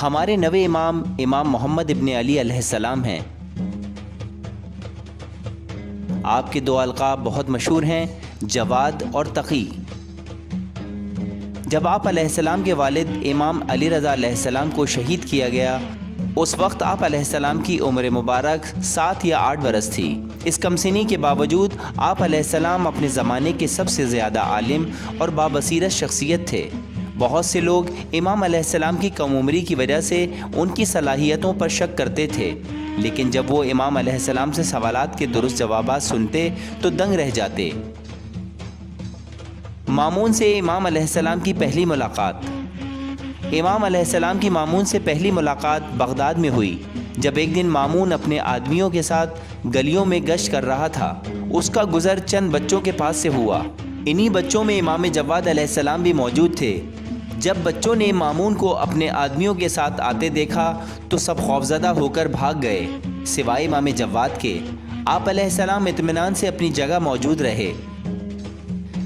ہمارے نوے امام امام محمد ابن علی علیہ السلام ہیں۔ آپ کے دو القاب بہت مشہور ہیں، جواد اور تقی۔ جب آپ علیہ السلام کے والد امام علی رضا علیہ السلام کو شہید کیا گیا، اس وقت آپ علیہ السلام کی عمر مبارک 7 یا 8 برس تھی۔ اس کم سنی کے باوجود آپ علیہ السلام اپنے زمانے کے سب سے زیادہ عالم اور بابصیرت شخصیت تھے۔ بہت سے لوگ امام علیہ السلام کی کم عمری کی وجہ سے ان کی صلاحیتوں پر شک کرتے تھے، لیکن جب وہ امام علیہ السلام سے سوالات کے درست جوابات سنتے تو دنگ رہ جاتے۔ مامون سے امام علیہ السلام کی پہلی ملاقات۔ امام علیہ السلام کی مامون سے پہلی ملاقات بغداد میں ہوئی، جب ایک دن مامون اپنے آدمیوں کے ساتھ گلیوں میں گشت کر رہا تھا۔ اس کا گزر چند بچوں کے پاس سے ہوا۔ انہی بچوں میں امام جواد علیہ السلام بھی موجود تھے۔ جب بچوں نے مامون کو اپنے آدمیوں کے ساتھ آتے دیکھا تو سب خوفزدہ ہو کر بھاگ گئے، سوائے امام جواد کے۔ آپ علیہ السلام اطمینان سے اپنی جگہ موجود رہے۔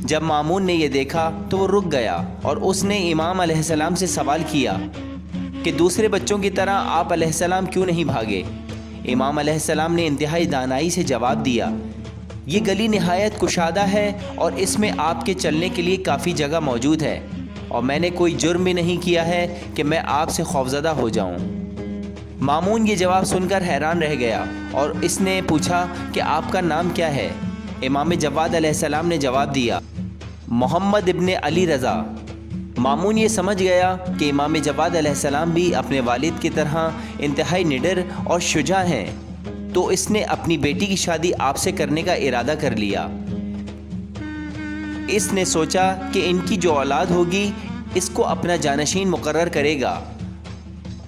جب مامون نے یہ دیکھا تو وہ رک گیا اور اس نے امام علیہ السلام سے سوال کیا کہ دوسرے بچوں کی طرح آپ علیہ السلام کیوں نہیں بھاگے؟ امام علیہ السلام نے انتہائی دانائی سے جواب دیا، یہ گلی نہایت کشادہ ہے اور اس میں آپ کے چلنے کے لیے کافی جگہ موجود ہے، اور میں نے کوئی جرم بھی نہیں کیا ہے کہ میں آپ سے خوفزدہ ہو جاؤں۔ مامون یہ جواب سن کر حیران رہ گیا اور اس نے پوچھا کہ آپ کا نام کیا ہے؟ امام جواد علیہ السلام نے جواب دیا، محمد ابن علی رضا۔ مامون یہ سمجھ گیا کہ امام جواد علیہ السلام بھی اپنے والد کی طرح انتہائی نڈر اور شجاع ہیں، تو اس نے اپنی بیٹی کی شادی آپ سے کرنے کا ارادہ کر لیا۔ اس نے سوچا کہ ان کی جو اولاد ہوگی اس کو اپنا جانشین مقرر کرے گا۔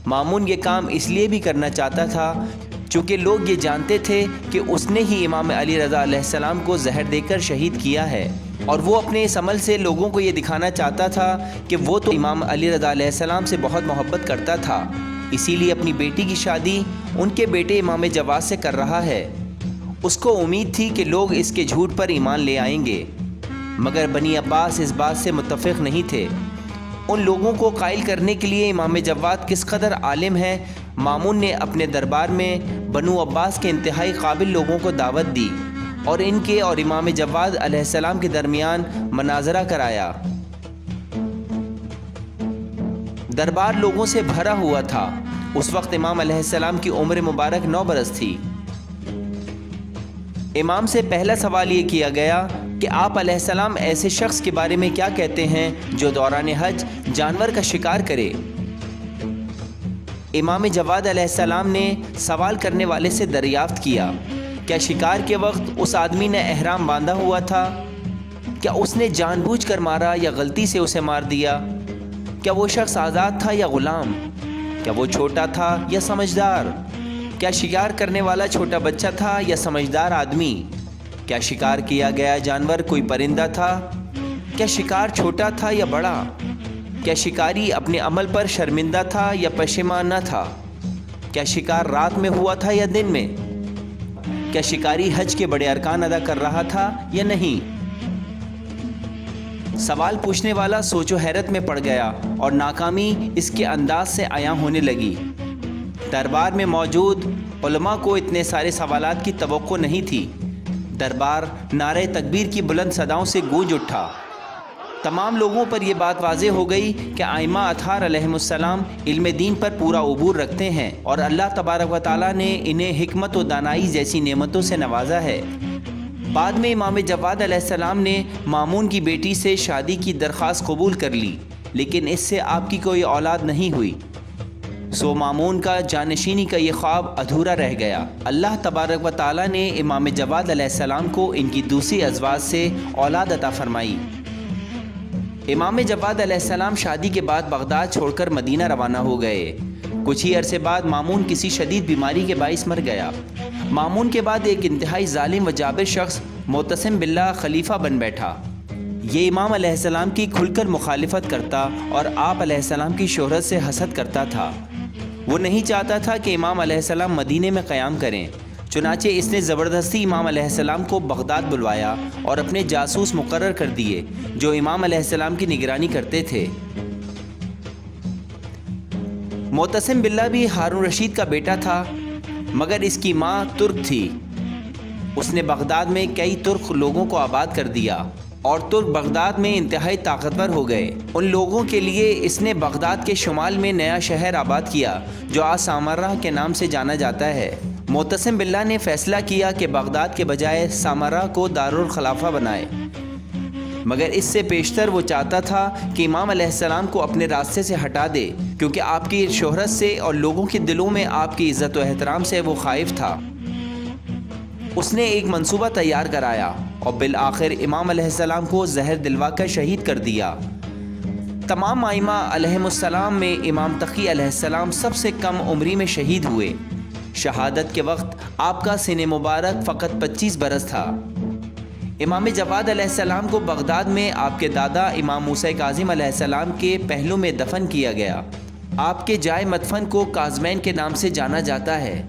مامون یہ کام اس لیے بھی کرنا چاہتا تھا چونکہ لوگ یہ جانتے تھے کہ اس نے ہی امام علی رضا علیہ السلام کو زہر دے کر شہید کیا ہے، اور وہ اپنے اس عمل سے لوگوں کو یہ دکھانا چاہتا تھا کہ وہ تو امام علی رضا علیہ السلام سے بہت محبت کرتا تھا، اسی لیے اپنی بیٹی کی شادی ان کے بیٹے امام جواد سے کر رہا ہے۔ اس کو امید تھی کہ لوگ اس کے جھوٹ پر ایمان لے آئیں گے، مگر بنی عباس اس بات سے متفق نہیں تھے۔ ان لوگوں کو قائل کرنے کے لیے امام جواد کس قدر عالم ہے، مامون نے اپنے دربار میں بنو عباس کے انتہائی قابل لوگوں کو دعوت دی اور ان کے اور امام جواد علیہ السلام کے درمیان مناظرہ کرایا۔ دربار لوگوں سے بھرا ہوا تھا۔ اس وقت امام علیہ السلام کی عمر مبارک 9 برس تھی۔ امام سے پہلا سوال یہ کیا گیا کہ آپ علیہ السلام ایسے شخص کے بارے میں کیا کہتے ہیں جو دوران حج جانور کا شکار کرے؟ امام جواد علیہ السلام نے سوال کرنے والے سے دریافت کیا، کیا شکار کے وقت اس آدمی نے احرام باندھا ہوا تھا؟ کیا اس نے جان بوجھ کر مارا یا غلطی سے اسے مار دیا؟ کیا وہ شخص آزاد تھا یا غلام؟ کیا وہ چھوٹا تھا یا سمجھدار؟ کیا شکار کرنے والا چھوٹا بچہ تھا یا سمجھدار آدمی؟ کیا شکار کیا گیا جانور کوئی پرندہ تھا؟ کیا شکار چھوٹا تھا یا بڑا؟ کیا شکاری اپنے عمل پر شرمندہ تھا یا پشیمانہ تھا؟ کیا شکار رات میں ہوا تھا یا دن میں؟ کیا شکاری حج کے بڑے ارکان ادا کر رہا تھا یا نہیں؟ سوال پوچھنے والا سوچ و حیرت میں پڑ گیا اور ناکامی اس کے انداز سے عیاں ہونے لگی۔ دربار میں موجود علماء کو اتنے سارے سوالات کی توقع نہیں تھی۔ دربار نعرہ تکبیر کی بلند صداؤں سے گونج اٹھا۔ تمام لوگوں پر یہ بات واضح ہو گئی کہ ائمہ اطہار علیہم السلام علم دین پر پورا عبور رکھتے ہیں اور اللہ تبارک و تعالیٰ نے انہیں حکمت و دانائی جیسی نعمتوں سے نوازا ہے۔ بعد میں امام جواد علیہ السلام نے مامون کی بیٹی سے شادی کی درخواست قبول کر لی، لیکن اس سے آپ کی کوئی اولاد نہیں ہوئی، سو مامون کا جانشینی کا یہ خواب ادھورا رہ گیا۔ اللہ تبارک و تعالیٰ نے امام جواد علیہ السلام کو ان کی دوسری ازواج سے اولاد عطا فرمائی۔ امام جواد علیہ السلام شادی کے بعد بغداد چھوڑ کر مدینہ روانہ ہو گئے۔ کچھ ہی عرصے بعد مامون کسی شدید بیماری کے باعث مر گیا۔ مامون کے بعد ایک انتہائی ظالم و جابر شخص معتصم باللہ خلیفہ بن بیٹھا۔ یہ امام علیہ السلام کی کھل کر مخالفت کرتا اور آپ علیہ السلام کی شہرت سے حسد کرتا تھا۔ وہ نہیں چاہتا تھا کہ امام علیہ السلام مدینے میں قیام کریں، چنانچہ اس نے زبردستی امام علیہ السلام کو بغداد بلوایا اور اپنے جاسوس مقرر کر دیے جو امام علیہ السلام کی نگرانی کرتے تھے۔ معتصم باللہ بھی ہارون رشید کا بیٹا تھا، مگر اس کی ماں ترک تھی۔ اس نے بغداد میں کئی ترک لوگوں کو آباد کر دیا اور ترک بغداد میں انتہائی طاقتور ہو گئے۔ ان لوگوں کے لیے اس نے بغداد کے شمال میں نیا شہر آباد کیا جو آج سامرہ کے نام سے جانا جاتا ہے۔ معتصم باللہ نے فیصلہ کیا کہ بغداد کے بجائے سامرہ کو دارالخلافہ بنائے، مگر اس سے پیشتر وہ چاہتا تھا کہ امام علیہ السلام کو اپنے راستے سے ہٹا دے، کیونکہ آپ کی شہرت سے اور لوگوں کے دلوں میں آپ کی عزت و احترام سے وہ خائف تھا۔ اس نے ایک منصوبہ تیار کرایا اور بالآخر امام علیہ السلام کو زہر دلوا کر شہید کر دیا۔ تمام ائمہ علیہم السلام میں امام تقی علیہ السلام سب سے کم عمری میں شہید ہوئے۔ شہادت کے وقت آپ کا سن مبارک فقط 25 برس تھا۔ امام جواد علیہ السلام کو بغداد میں آپ کے دادا امام موسیٰ کاظم علیہ السلام کے پہلو میں دفن کیا گیا۔ آپ کے جائے مدفن کو کاظمین کے نام سے جانا جاتا ہے۔